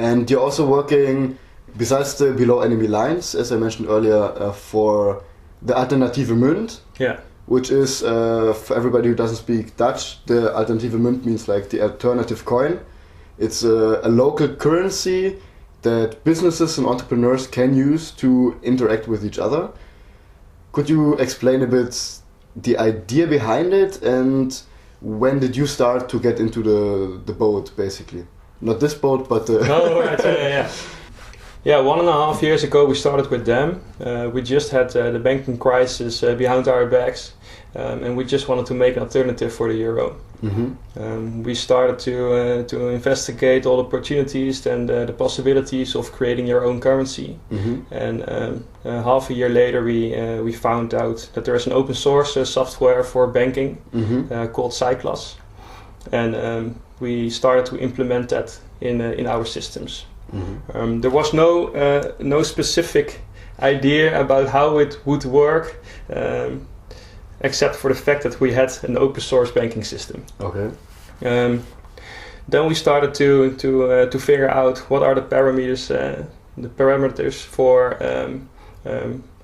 And you're also working, besides the below enemy lines, as I mentioned earlier, for the Alternative Munt. Yeah. Which is, for everybody who doesn't speak Dutch, the Alternative Munt means like the alternative coin. It's a local currency that businesses and entrepreneurs can use to interact with each other. Could you explain a bit the idea behind it, and when did you start to get into the boat, basically? Not this boat, but the... Oh, right, yeah. Yeah, 1.5 years ago we started with them. We just had the banking crisis behind our backs, and we just wanted to make an alternative for the euro. Mm-hmm. We started to investigate all the opportunities and the possibilities of creating your own currency. Mm-hmm. And half a year later we found out that there is an open source software for banking called Cyclas, and we started to implement that in our systems. Mm-hmm. There was no specific idea about how it would work, except for the fact that we had an open source banking system. Okay. Then we started to figure out what are the parameters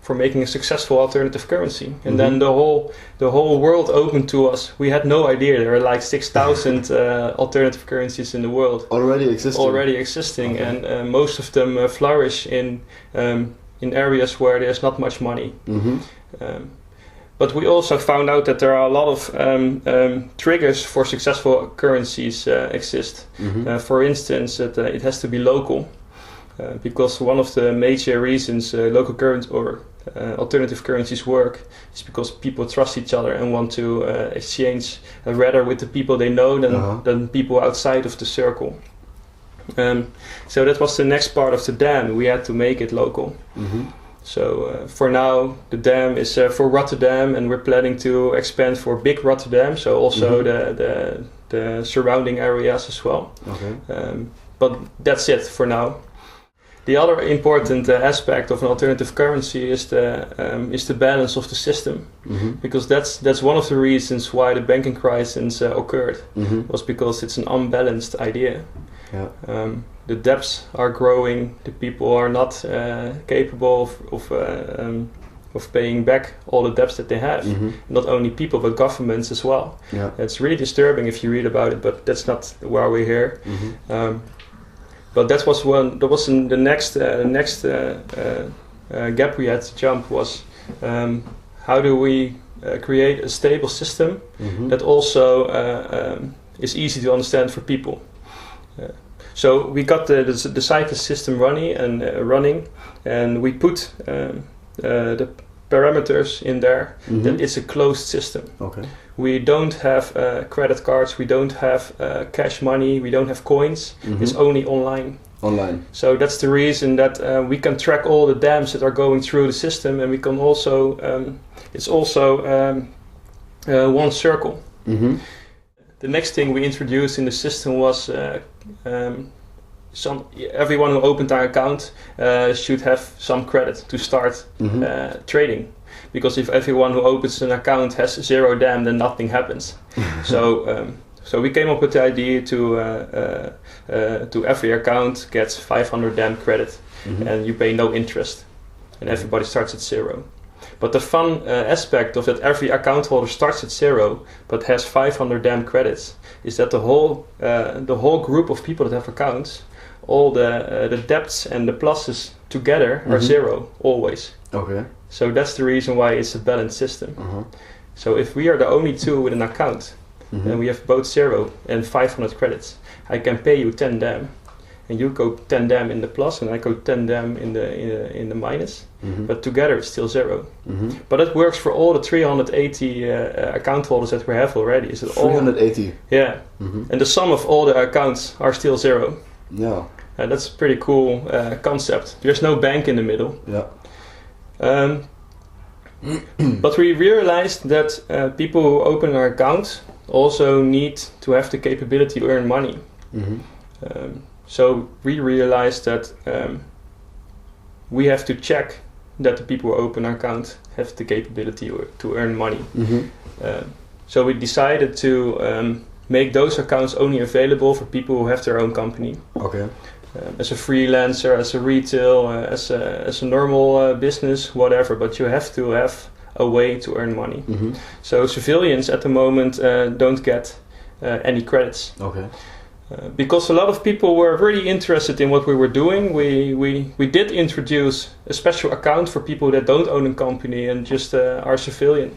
for making a successful alternative currency, and then the whole world opened to us. We had no idea there are like 6,000 alternative currencies in the world already existing, okay. And most of them flourish in areas where there's not much money. Mm-hmm. But we also found out that there are a lot of triggers for successful currencies exist. Mm-hmm. For instance, it has to be local, because one of the major reasons local currency or alternative currencies work is because people trust each other and want to exchange rather with the people they know than people outside of the circle. So that was the next part of the dam. We had to make it local. Mm-hmm. So for now, the dam is for Rotterdam, and we're planning to expand for big Rotterdam, so also the surrounding areas as well. Okay. But that's it for now. The other important aspect of an alternative currency is the balance of the system, because that's one of the reasons why the banking crisis occurred, was because it's an unbalanced idea. Yeah. The debts are growing. The people are not capable of paying back all the debts that they have. Mm-hmm. Not only people, but governments as well. Yeah. It's really disturbing if you read about it, but that's not why we're here. Mm-hmm. But that was the next gap we had to jump was how do we create a stable system that also is easy to understand for people. So we got the Cyclas system running, and we put the parameters in there. Then it's a closed system. Okay. We don't have credit cards, we don't have cash money, we don't have coins. It's only online. So that's the reason that we can track all the dams that are going through the system, and we can also it's also one circle. Mm-hmm. The next thing we introduced in the system was everyone who opened our account should have some credit to start trading. Because if everyone who opens an account has 0 dam, then nothing happens. So we came up with the idea to every account gets 500 dam credit, and you pay no interest, and everybody starts at 0. But the fun aspect of that every account holder starts at 0 but has 500 dam credits is that the whole group of people that have accounts, all the debts and the pluses together are 0 always. Okay. So that's the reason why it's a balanced system. So if we are the only two with an account, and we have both 0 and 500 credits, I can pay you 10 dam, and you go 10 dam in the plus, and I go 10 dam in the minus. But together it's still 0. But it works for all the 380 account holders that we have already. Is it 380? Yeah. And the sum of all the accounts are still 0. Yeah. That's a pretty cool concept. There's no bank in the middle. Yeah. But we realized that people who open an account also need to have the capability to earn money. So we realized that we have to check that the people who open an account have the capability to earn money. So we decided to make those accounts only available for people who have their own company. Okay. as a freelancer, as a retail, as a normal business, whatever. But you have to have a way to earn money. So civilians at the moment don't get any credits. Okay. Because a lot of people were really interested in what we were doing, we did introduce a special account for people that don't own a company and just are civilian.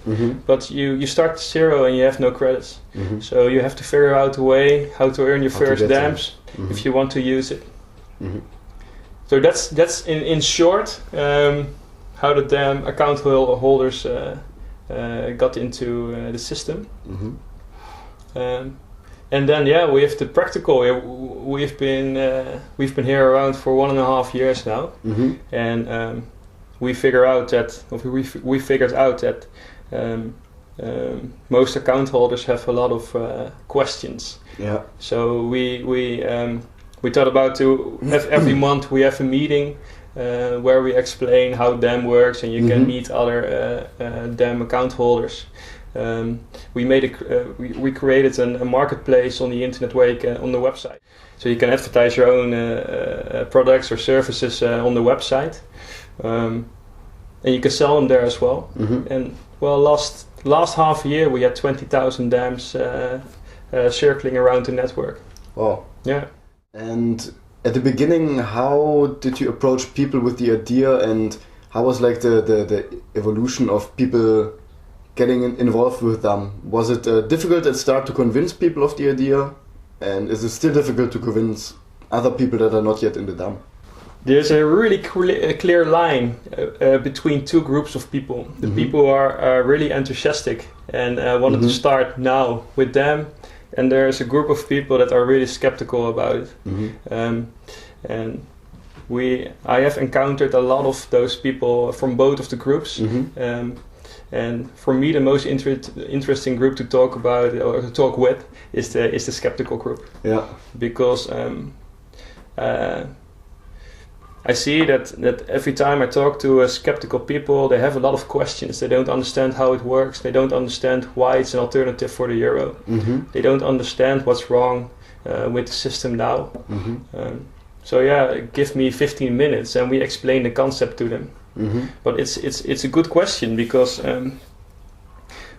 But you start at zero and you have no credits. So you have to figure out a way how to earn your first dams if you want to use it. So that's in short how the dam account holders got into the system. And then we have the practical. We've been here around for 1.5 years now, and we figured out that most account holders have a lot of questions. Yeah. So we thought about to have every month we have a meeting where we explain how DAM works, and you can meet other DAM account holders. We created a marketplace on the internet where you can, on the website, so you can advertise your own products or services on the website, and you can sell them there as well. And well, last half year we had 20,000 dams circling around the network. Wow. Yeah. And at the beginning, how did you approach people with the idea, and how was like the evolution of people getting involved with them? Was it difficult at start to convince people of the idea, and is it still difficult to convince other people that are not yet in the dam? There's a really clear line between two groups of people. The people who are really enthusiastic and wanted to start now with them, and there's a group of people that are really skeptical about it. And I have encountered a lot of those people from both of the groups. And for me, the most interesting group to talk about or to talk with is the skeptical group. Yeah. Because I see that every time I talk to skeptical people, they have a lot of questions. They don't understand how it works. They don't understand why it's an alternative for the euro. They don't understand what's wrong with the system now. So give me 15 minutes and we explain the concept to them. But it's a good question, because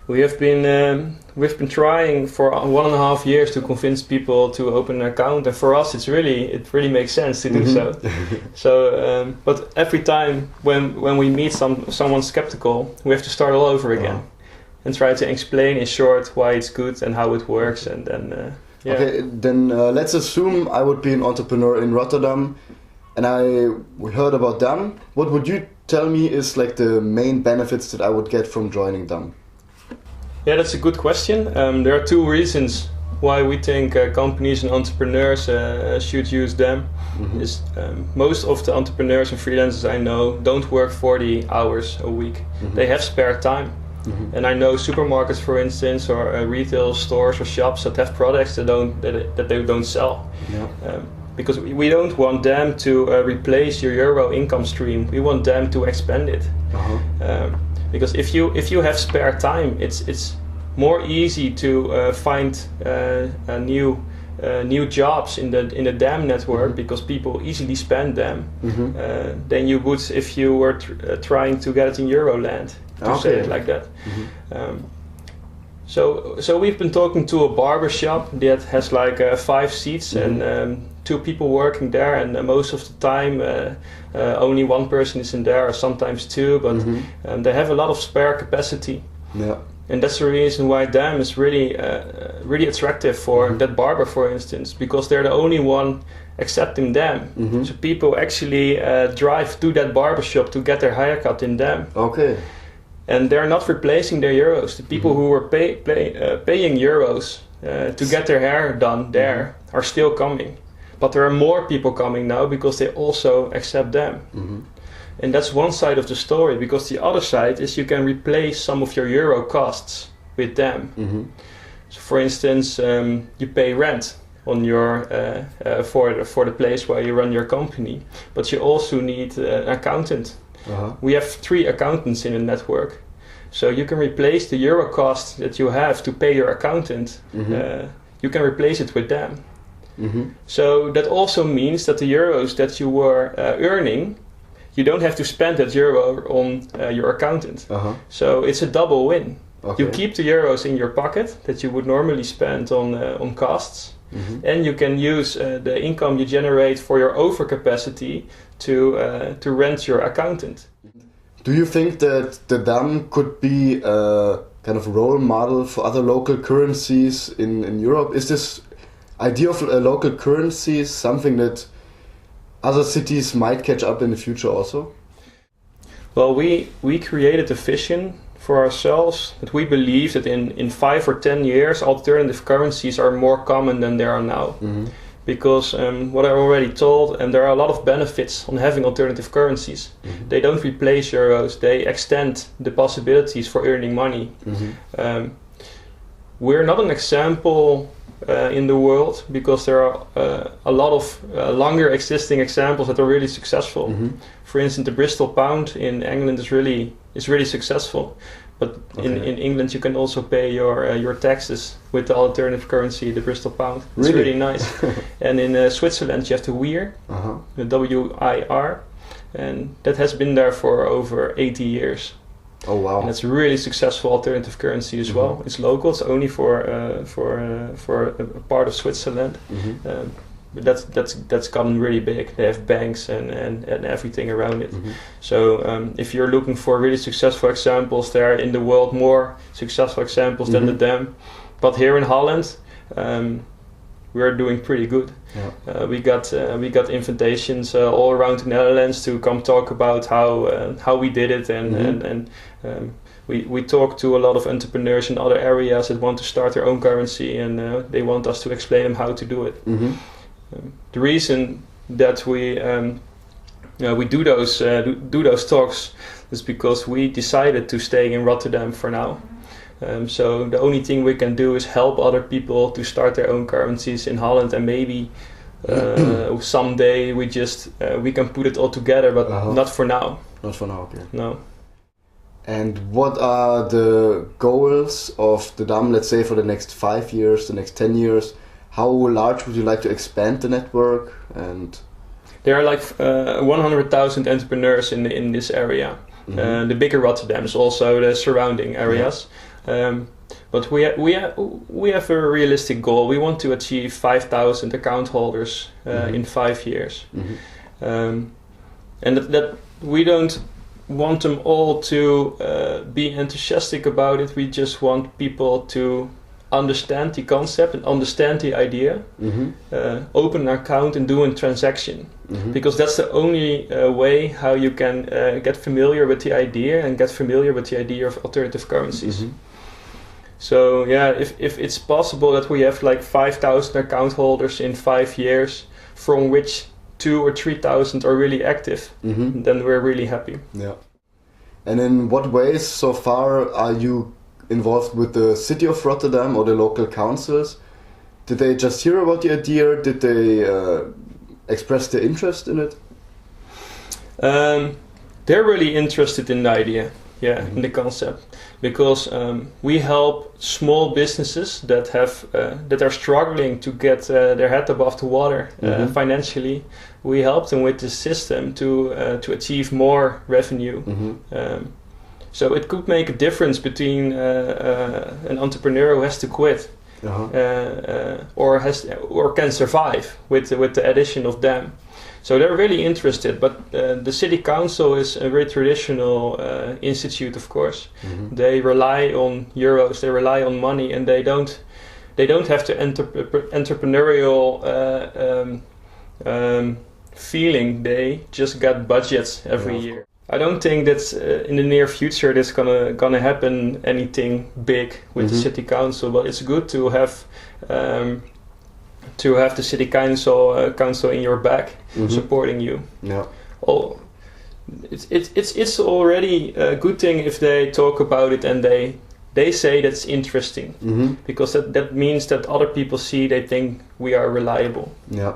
we've been trying for 1.5 years to convince people to open an account, and for us it really makes sense to do so. So, but every time when we meet someone skeptical, we have to start all over again and try to explain in short why it's good and how it works, and then. Okay, then let's assume I would be an entrepreneur in Rotterdam, and we heard about DAM. What would you tell me is like the main benefits that I would get from joining DAM? Yeah, that's a good question. There are two reasons why we think companies and entrepreneurs should use DAM. Most of the entrepreneurs and freelancers I know don't work 40 hours a week. They have spare time. And I know supermarkets, for instance, or retail stores or shops that have products that they don't sell. Because we don't want them to replace your euro income stream. We want them to expand it. Because if you have spare time, it's more easy to find new jobs in the DAM network, because people easily spend them than you would if you were trying to get it in Euroland. To say it like that. So we've been talking to a barber shop that has like 5 seats and 2 people working there, and most of the time only 1 person is in there, or sometimes 2, but they have a lot of spare capacity. And that's the reason why DAM is really attractive for that barber, for instance, because they're the only one accepting DAM. So people actually drive to that barber shop to get their haircut in DAM. And they're not replacing their euros. The people who were paying euros to get their hair done there are still coming. But there are more people coming now because they also accept them. And that's one side of the story, because the other side is you can replace some of your euro costs with them. So for instance, you pay rent on your for the place where you run your company, but you also need an accountant. We have 3 accountants in the network, so you can replace the euro cost that you have to pay your accountant. You can replace it with them. So that also means that the euros that you were earning, you don't have to spend that euro on your accountant. So it's a double win. You keep the euros in your pocket that you would normally spend on costs, and you can use the income you generate for your overcapacity to rent your accountant. Do you think that the dam could be a kind of role model for other local currencies in Europe? Is this idea of a local currency something that other cities might catch up in the future also? Well, we created a vision for ourselves that we believe that in 5 or 10 years alternative currencies are more common than they are now. Because what I already told, and there are a lot of benefits on having alternative currencies. They don't replace euros, they extend the possibilities for earning money. We're not an example in the world because there are a lot of longer existing examples that are really successful. For instance, the Bristol pound in England is really successful. But in England you can also pay your taxes with the alternative currency, the Bristol pound. It's really nice. And in Switzerland you have the WIR, the W-I-R, and that has been there for over 80 years. Oh wow! And it's a really successful alternative currency as well. It's local. It's only for a part of Switzerland. But that's gotten really big. They have banks and everything around it. So if you're looking for really successful examples, there are in the world more successful examples than the dam. But here in Holland, we're doing pretty good. We got invitations all around the Netherlands to come talk about how we did it, and we talk to a lot of entrepreneurs in other areas that want to start their own currency, and they want us to explain them how to do it. The reason that we do those talks is because we decided to stay in Rotterdam for now. So the only thing we can do is help other people to start their own currencies in Holland, and maybe someday we can put it all together, but not for now. Not for now, okay. No. And what are the goals of the dam, let's say for the next 5 years, the next 10 years? How large would you like to expand the network? And there are like 100,000 entrepreneurs in this area. The bigger Rotterdam is also the surrounding areas. But we have a realistic goal. We want to achieve 5,000 account holders in 5 years. And that we don't want them all to be enthusiastic about it. We just want people to understand the concept and understand the idea, open an account and do a transaction. Because that's the only way how you can get familiar with the idea and get familiar with the idea of alternative currencies. So yeah, if it's possible that we have like 5,000 account holders in 5 years, from which 2,000 or 3,000 are really active, then we're really happy. Yeah. And in what ways so far are you involved with the city of Rotterdam or the local councils? Did they just hear about the idea? Did they express their interest in it? They're really interested in the idea, in the concept, because we help small businesses that are struggling to get their head above the water financially. We help them with this system to achieve more revenue. So it could make a difference between an entrepreneur who has to quit or can survive with the addition of them. So they're really interested, but the city council is a very traditional institute, of course. They rely on euros, they rely on money, and they don't have the entrepreneurial feeling. They just got budgets every year. I don't think that in the near future there's gonna happen anything big with the city council, but it's good to have the city council in your back, supporting you. Yeah. It's already a good thing if they talk about it and they say that's interesting, because that means that other people they think we are reliable. Yeah.